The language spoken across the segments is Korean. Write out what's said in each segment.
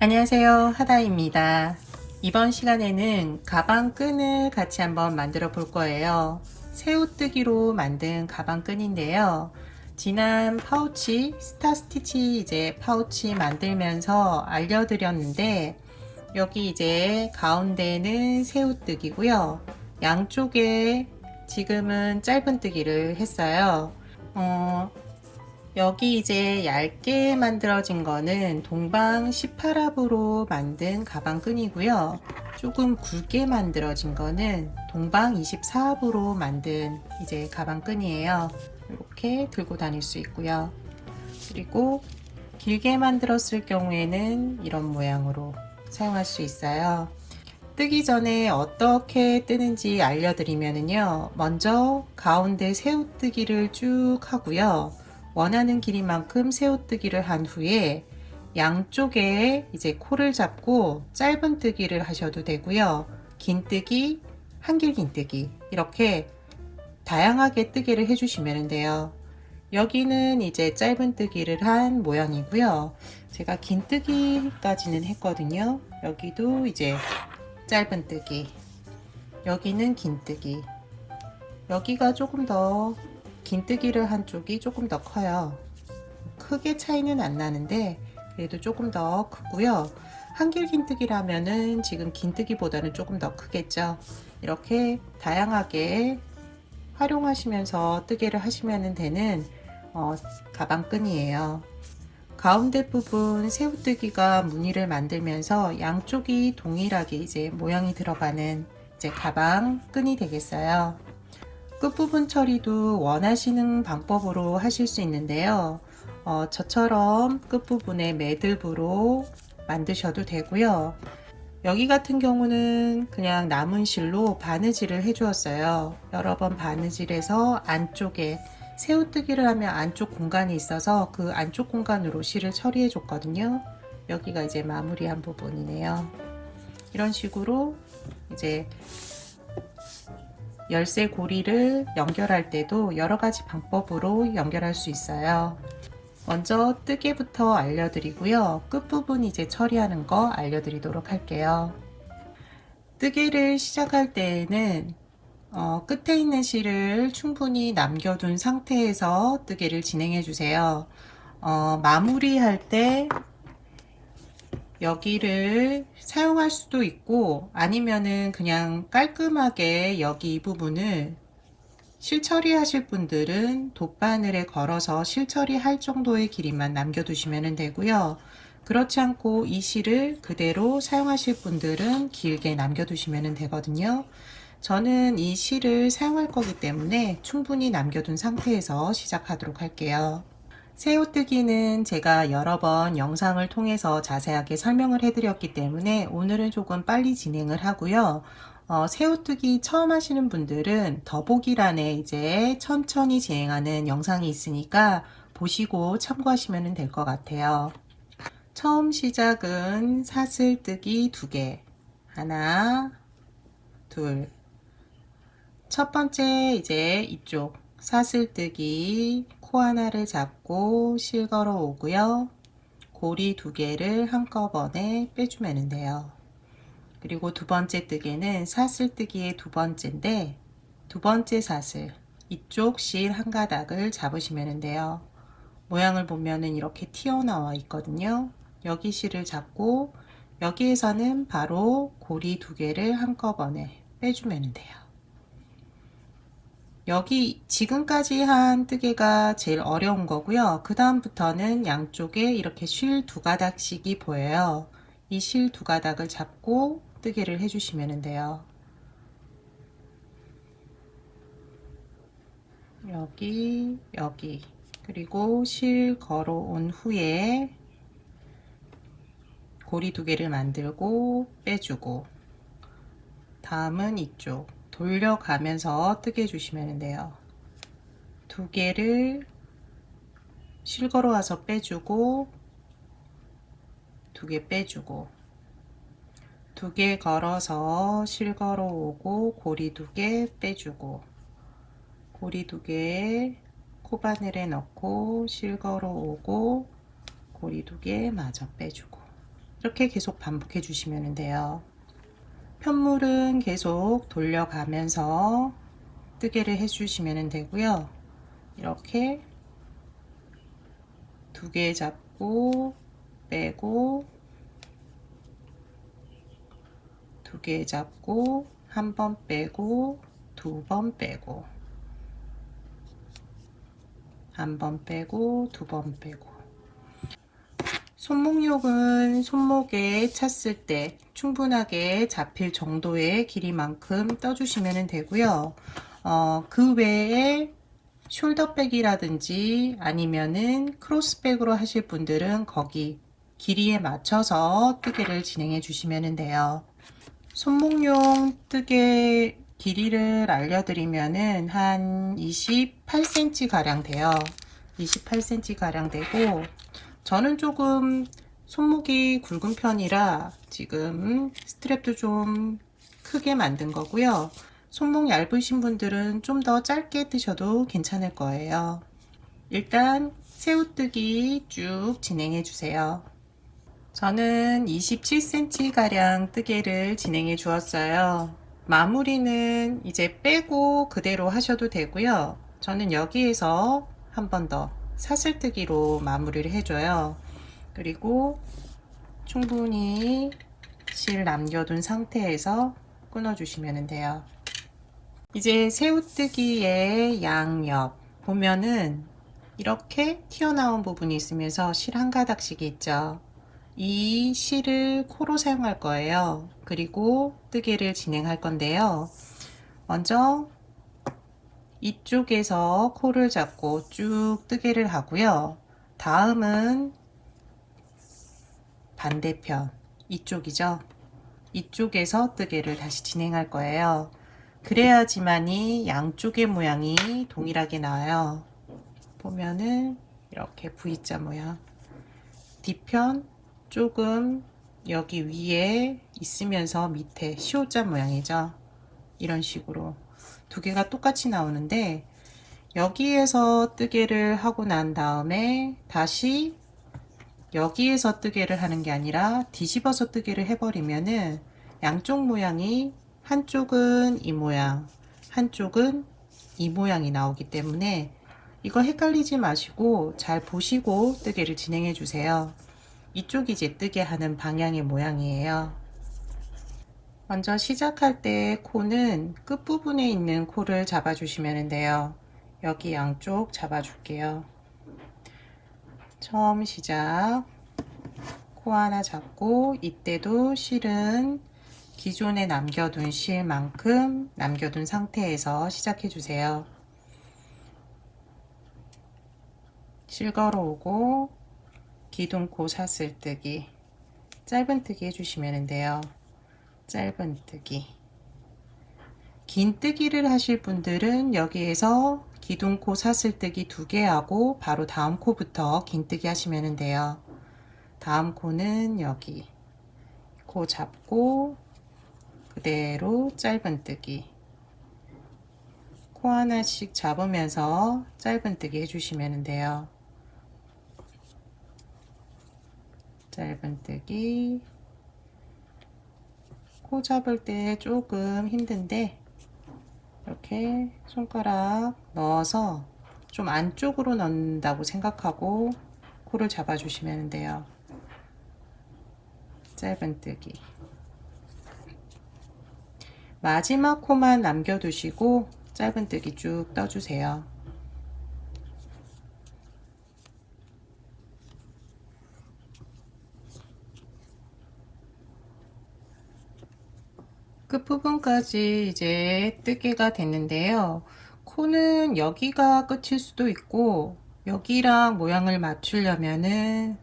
안녕하세요, 하다입니다. 이번 시간에는 가방 끈을 같이 한번 만들어 볼 거예요. 새우뜨기로 만든 가방 끈인데요. 지난 파우치, 스타 스티치 이제 파우치 만들면서 알려드렸는데, 여기 이제 가운데는 새우뜨기고요. 양쪽에 지금은 짧은뜨기를 했어요. 여기 이제 얇게 만들어진 거는 동방 18합으로 만든 가방끈이고요. 조금 굵게 만들어진 거는 동방 24합으로 만든 이제 가방끈이에요. 이렇게 들고 다닐 수 있고요. 그리고 길게 만들었을 경우에는 이런 모양으로 사용할 수 있어요. 뜨기 전에 어떻게 뜨는지 알려드리면요. 먼저 가운데 새우뜨기를 쭉 하고요. 원하는 길이만큼 새우뜨기를 한 후에 양쪽에 이제 코를 잡고 짧은뜨기를 하셔도 되고요. 긴뜨기, 한길 긴뜨기 이렇게 다양하게 뜨개를 해주시면 돼요. 여기는 이제 짧은뜨기를 한 모양이고요. 제가 긴뜨기까지는 했거든요. 여기도 이제 짧은뜨기, 여기는 긴뜨기, 여기가 조금 더 긴뜨기를 한 쪽이 조금 더 커요. 크게 차이는 안 나는데 그래도 조금 더 크고요. 한길 긴뜨기라면은 지금 긴뜨기보다는 조금 더 크겠죠. 이렇게 다양하게 활용하시면서 뜨개를 하시면 되는 가방끈이에요. 가운데 부분 새우뜨기가 무늬를 만들면서 양쪽이 동일하게 이제 모양이 들어가는 이제 가방 끈이 되겠어요. 끝부분 처리도 원하시는 방법으로 하실 수 있는데요. 저처럼 끝부분에 매듭으로 만드셔도 되고요. 여기 같은 경우는 그냥 남은 실로 바느질을 해 주었어요. 여러 번 바느질해서 안쪽에 새우뜨기를 하면 안쪽 공간이 있어서 그 안쪽 공간으로 실을 처리해 줬거든요. 여기가 이제 마무리한 부분이네요. 이런 식으로 이제 열쇠 고리를 연결할 때도 여러 가지 방법으로 연결할 수 있어요. 먼저 뜨개부터 알려드리고요. 끝부분 이제 처리하는 거 알려드리도록 할게요. 뜨개를 시작할 때에는 끝에 있는 실을 충분히 남겨둔 상태에서 뜨개를 진행해 주세요. 마무리할 때 여기를 사용할 수도 있고 아니면은 그냥 깔끔하게 여기 이 부분을 실 처리하실 분들은 돗바늘에 걸어서 실 처리할 정도의 길이만 남겨두시면 되고요. 그렇지 않고 이 실을 그대로 사용하실 분들은 길게 남겨두시면 되거든요. 저는 이 실을 사용할 거기 때문에 충분히 남겨둔 상태에서 시작하도록 할게요. 새우뜨기는 제가 여러 번 영상을 통해서 자세하게 설명을 해드렸기 때문에 오늘은 조금 빨리 진행을 하고요. 새우뜨기 처음 하시는 분들은 더보기란에 이제 천천히 진행하는 영상이 있으니까 보시고 참고하시면 될 것 같아요. 처음 시작은 사슬뜨기 2개, 하나, 둘. 첫 번째 이제 이쪽 사슬뜨기 코 하나를 잡고 실 걸어 오고요. 고리 2개를 한꺼번에 빼주면 돼요. 그리고 두 번째 뜨개는 사슬뜨기의 두 번째인데 두 번째 사슬 이쪽 실 한 가닥을 잡으시면 돼요. 모양을 보면은 이렇게 튀어나와 있거든요. 여기 실을 잡고 여기에서는 바로 고리 2개를 한꺼번에 빼주면 돼요. 여기 지금까지 한 뜨개가 제일 어려운 거고요. 그 다음부터는 양쪽에 이렇게 실 2가닥씩이 보여요. 이 실 2가닥을 잡고 뜨개를 해주시면 돼요. 여기, 여기. 그리고 실 걸어온 후에 고리 2개를 만들고 빼주고, 다음은 이쪽 돌려가면서 뜨개 주시면 돼요. 2개를 실 걸어 와서 빼주고 2개 빼주고 2개 걸어서 실 걸어 오고 고리 2개 빼주고 고리 2개 코바늘에 넣고 실 걸어 오고 고리 2개 마저 빼주고 이렇게 계속 반복해 주시면 돼요. 편물은 계속 돌려가면서 뜨개를 해 주시면 되고요. 이렇게 두 개 잡고 빼고, 두 개 잡고 한 번 빼고, 두 번 빼고, 한 번 빼고, 두 번 빼고. 손목욕은 손목에 찼을 때 충분하게 잡힐 정도의 길이만큼 떠주시면 되고요. 그 외에 숄더백이라든지 아니면은 크로스백으로 하실 분들은 거기 길이에 맞춰서 뜨개를 진행해 주시면 돼요. 손목용 뜨개 길이를 알려드리면은 한 28cm 가량 돼요. 28cm 가량 되고, 저는 조금 손목이 굵은 편이라 지금 스트랩도 좀 크게 만든 거고요. 손목 얇으신 분들은 좀 더 짧게 뜨셔도 괜찮을 거예요. 일단 새우뜨기 쭉 진행해 주세요. 저는 27cm 가량 뜨개를 진행해 주었어요. 마무리는 이제 빼고 그대로 하셔도 되고요. 저는 여기에서 한 번 더 사슬뜨기로 마무리를 해줘요. 그리고 충분히 실 남겨둔 상태에서 끊어주시면 돼요. 이제 새우뜨기의 양옆 보면은 이렇게 튀어나온 부분이 있으면서 실 한 가닥씩이 있죠. 이 실을 코로 사용할 거예요. 그리고 뜨개를 진행할 건데요. 먼저 이쪽에서 코를 잡고 쭉 뜨개를 하고요. 다음은 반대편 이쪽이죠. 이쪽에서 뜨개를 다시 진행할 거예요. 그래야지만이 양쪽의 모양이 동일하게 나와요. 보면은 이렇게 V자 모양. 뒤편 조금 여기 위에 있으면서 밑에 시오자 모양이죠. 이런 식으로 두 개가 똑같이 나오는데, 여기에서 뜨개를 하고 난 다음에 다시 여기에서 뜨개를 하는 게 아니라 뒤집어서 뜨개를 해버리면은 양쪽 모양이 한쪽은 이 모양, 한쪽은 이 모양이 나오기 때문에 이거 헷갈리지 마시고 잘 보시고 뜨개를 진행해 주세요. 이쪽이 이제 뜨개 하는 방향의 모양이에요. 먼저 시작할 때 코는 끝부분에 있는 코를 잡아 주시면 돼요. 여기 양쪽 잡아 줄게요. 처음 시작 코 하나 잡고, 이때도 실은 기존에 남겨둔 실만큼 남겨둔 상태에서 시작해 주세요. 실 걸어오고 기둥코 사슬뜨기, 짧은뜨기 해주시면 돼요. 짧은뜨기. 긴 뜨기를 하실 분들은 여기에서 기둥코 사슬뜨기 2개 하고 바로 다음 코부터 긴뜨기 하시면 돼요. 다음 코는 여기 코 잡고 그대로 짧은뜨기, 코 하나씩 잡으면서 짧은뜨기 해주시면 돼요. 짧은뜨기. 코 잡을 때 조금 힘든데 이렇게 손가락 넣어서 좀 안쪽으로 넣는다고 생각하고 코를 잡아 주시면 돼요. 짧은뜨기. 마지막 코만 남겨두시고 짧은뜨기 쭉 떠주세요. 끝부분까지 이제 뜨개가 됐는데요. 코는 여기가 끝일 수도 있고, 여기랑 모양을 맞추려면은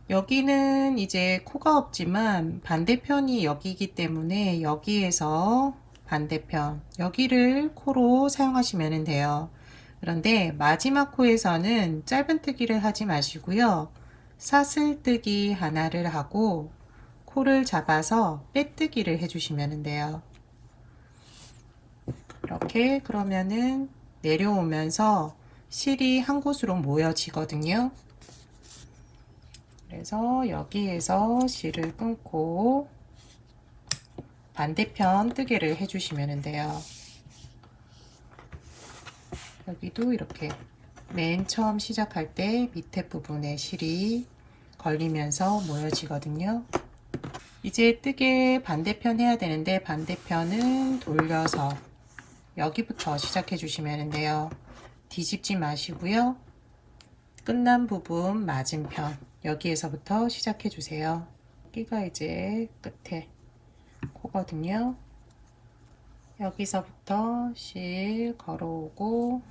여기는 이제 코가 없지만 반대편이 여기이기 때문에 여기에서 반대편 여기를 코로 사용하시면 돼요. 그런데 마지막 코에서는 짧은뜨기를 하지 마시고요. 사슬뜨기 하나를 하고 코를 잡아서 빼뜨기를 해주시면 돼요. 이렇게 그러면은 내려오면서 실이 한 곳으로 모여지거든요. 그래서 여기에서 실을 끊고 반대편 뜨개를 해주시면 돼요. 여기도 이렇게 맨 처음 시작할 때 밑에 부분에 실이 걸리면서 모여지거든요. 이제 뜨개 반대편 해야 되는데 반대편은 돌려서 여기부터 시작해 주시면 돼요. 뒤집지 마시고요. 끝난 부분 맞은편 여기에서부터 시작해 주세요. 여기가 이제 끝에 코거든요. 여기서부터 실 걸어오고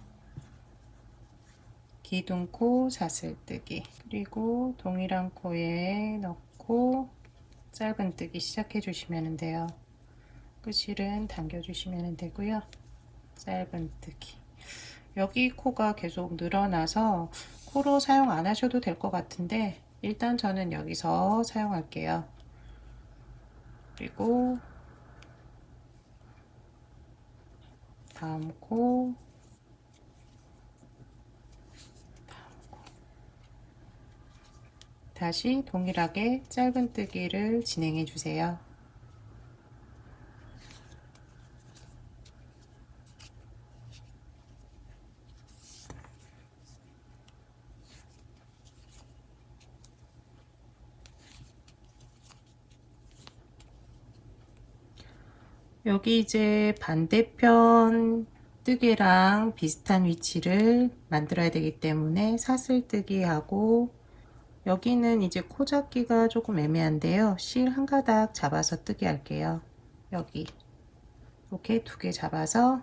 기둥코 사슬뜨기, 그리고 동일한 코에 넣고 짧은뜨기 시작해 주시면 돼요. 끝실은 당겨 주시면 되고요. 짧은뜨기. 여기 코가 계속 늘어나서 코로 사용 안 하셔도 될 것 같은데 일단 저는 여기서 사용할게요. 그리고 다음 코, 다시 동일하게 짧은뜨기를 진행해 주세요. 여기 이제 반대편 뜨개랑 비슷한 위치를 만들어야 되기 때문에 사슬뜨기 하고, 여기는 이제 코 잡기가 조금 애매한데요. 실 한 가닥 잡아서 뜨기 할게요. 여기 이렇게 두 개 잡아서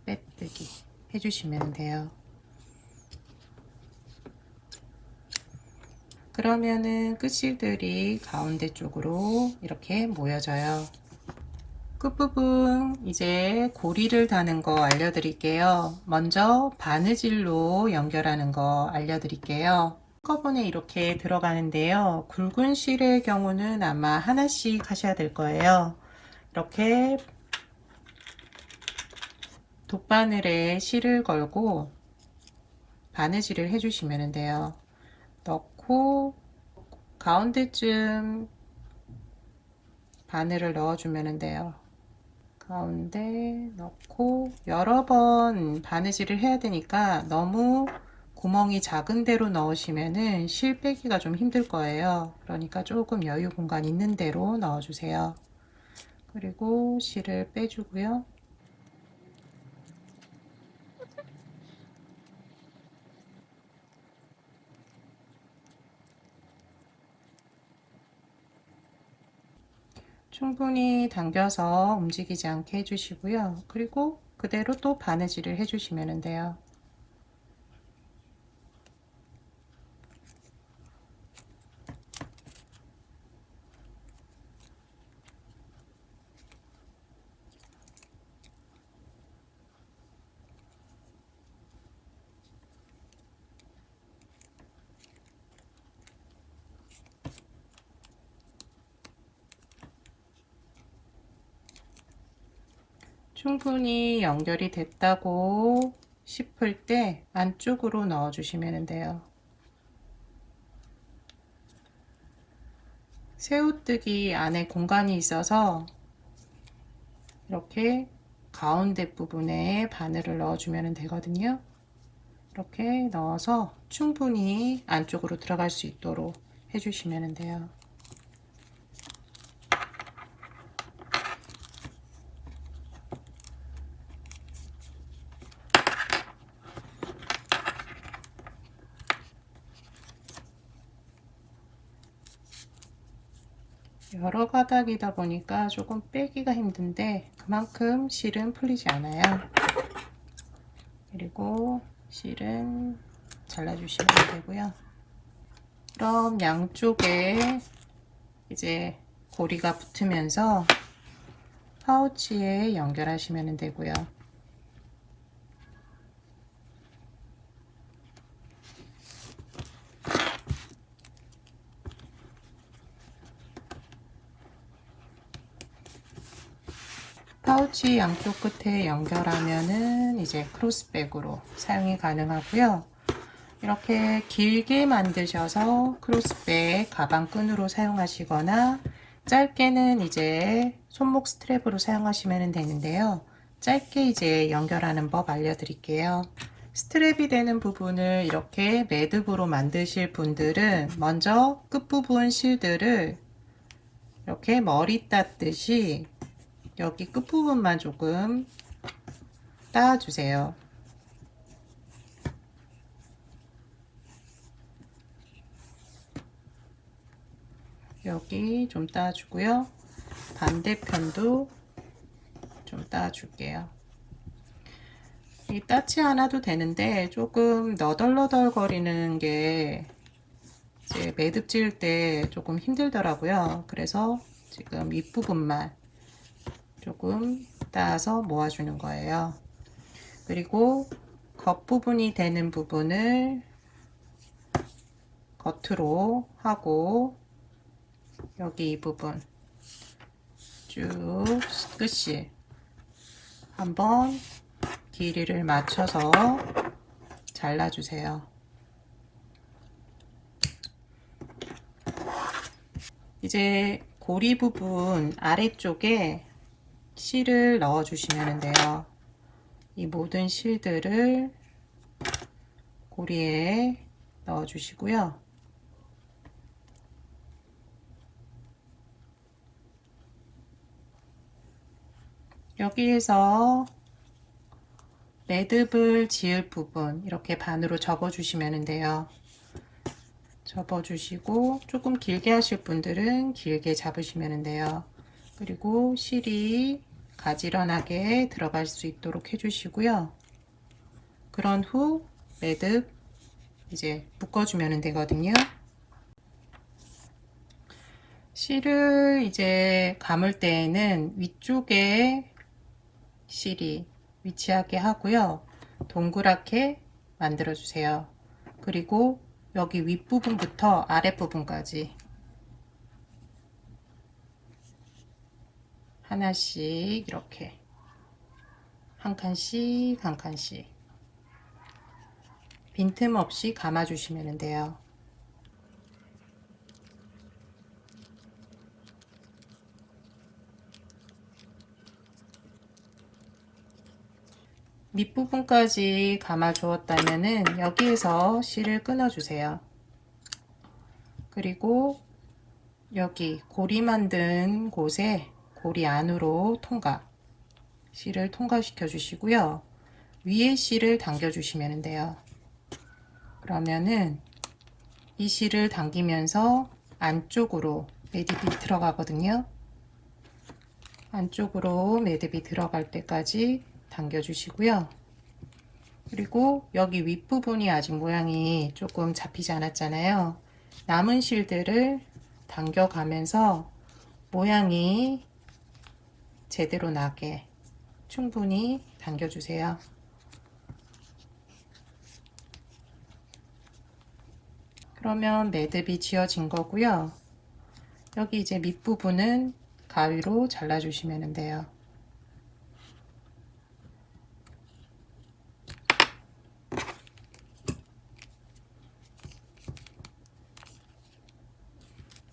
빼뜨기 해주시면 돼요. 그러면은 끝실들이 가운데 쪽으로 이렇게 모여져요. 끝부분 이제 고리를 다는 거 알려드릴게요. 먼저 바느질로 연결하는 거 알려드릴게요. 한꺼번에 이렇게 들어가는데요. 굵은 실의 경우는 아마 하나씩 하셔야 될 거예요. 이렇게 돗바늘에 실을 걸고 바느질을 해주시면 돼요. 넣고 가운데쯤 바늘을 넣어주면 돼요. 가운데 넣고 여러 번 바느질을 해야 되니까 너무 구멍이 작은 데로 넣으시면은 실 빼기가 좀 힘들 거예요. 그러니까 조금 여유 공간 있는 데로 넣어주세요. 그리고 실을 빼주고요. 충분히 당겨서 움직이지 않게 해주시고요. 그리고 그대로 또 바느질을 해주시면 돼요. 충분히 연결이 됐다고 싶을 때 안쪽으로 넣어 주시면 돼요. 새우뜨기 안에 공간이 있어서 이렇게 가운데 부분에 바늘을 넣어 주면 되거든요. 이렇게 넣어서 충분히 안쪽으로 들어갈 수 있도록 해주시면 돼요. 여러 가닥이다 보니까 조금 빼기가 힘든데 그만큼 실은 풀리지 않아요. 그리고 실은 잘라주시면 되고요. 그럼 양쪽에 이제 고리가 붙으면서 파우치에 연결하시면 되고요. 파우치 양쪽 끝에 연결하면은 이제 크로스백으로 사용이 가능하고요. 이렇게 길게 만드셔서 크로스백 가방끈으로 사용하시거나 짧게는 이제 손목 스트랩으로 사용하시면 되는데요. 짧게 이제 연결하는 법 알려드릴게요. 스트랩이 되는 부분을 이렇게 매듭으로 만드실 분들은 먼저 끝부분 실들을 이렇게 머리 땄듯이 여기 끝부분만 조금 따주세요. 여기 좀 따주고요. 반대편도 좀 따줄게요. 이 따지 않아도 되는데 조금 너덜너덜 거리는 게 이제 매듭 지을 때 조금 힘들더라고요. 그래서 지금 윗부분만 조금 따서 모아주는 거예요. 그리고 겉부분이 되는 부분을 겉으로 하고 여기 이 부분 쭉 끝이 한번 길이를 맞춰서 잘라주세요. 이제 고리 부분 아래쪽에 실을 넣어 주시면 돼요. 이 모든 실들을 고리에 넣어 주시고요. 여기에서 매듭을 지을 부분 이렇게 반으로 접어 주시면 돼요. 접어 주시고 조금 길게 하실 분들은 길게 잡으시면 돼요. 그리고 실이 가지런하게 들어갈 수 있도록 해 주시고요. 그런 후 매듭 이제 묶어주면 되거든요. 실을 이제 감을 때에는 위쪽에 실이 위치하게 하고요. 동그랗게 만들어 주세요. 그리고 여기 윗부분부터 아랫부분까지 하나씩 이렇게 한 칸씩 한 칸씩 빈틈 없이 감아 주시면 돼요. 밑부분까지 감아 주었다면은 여기에서 실을 끊어 주세요. 그리고 여기 고리 만든 곳에 고리 안으로 실을 통과시켜 주시고요. 위에 실을 당겨 주시면 돼요. 그러면은 이 실을 당기면서 안쪽으로 매듭이 들어가거든요. 안쪽으로 매듭이 들어갈 때까지 당겨 주시고요. 그리고 여기 윗부분이 아직 모양이 조금 잡히지 않았잖아요. 남은 실들을 당겨 가면서 모양이 제대로 나게 충분히 당겨 주세요. 그러면 매듭이 지어진 거고요. 여기 이제 밑부분은 가위로 잘라 주시면 돼요.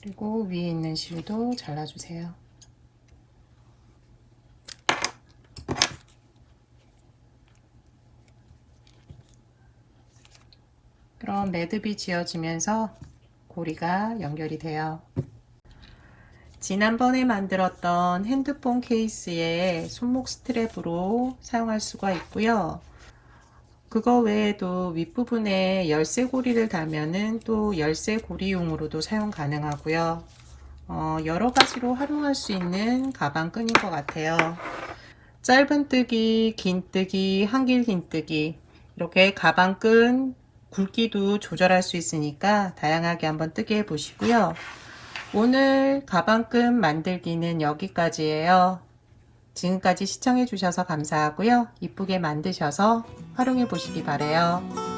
그리고 위에 있는 실도 잘라 주세요. 그럼 매듭이 지어지면서 고리가 연결이 돼요. 지난번에 만들었던 핸드폰 케이스에 손목 스트랩으로 사용할 수가 있고요. 그거 외에도 윗부분에 열쇠 고리를 달면은 또 열쇠 고리용으로도 사용 가능하고요. 여러 가지로 활용할 수 있는 가방끈인 것 같아요. 짧은뜨기, 긴뜨기, 한길 긴뜨기 이렇게 가방끈 굵기도 조절할 수 있으니까 다양하게 한번 뜨게 해 보시고요. 오늘 가방끈 만들기는 여기까지예요. 지금까지 시청해 주셔서 감사하고요. 이쁘게 만드셔서 활용해 보시기 바래요.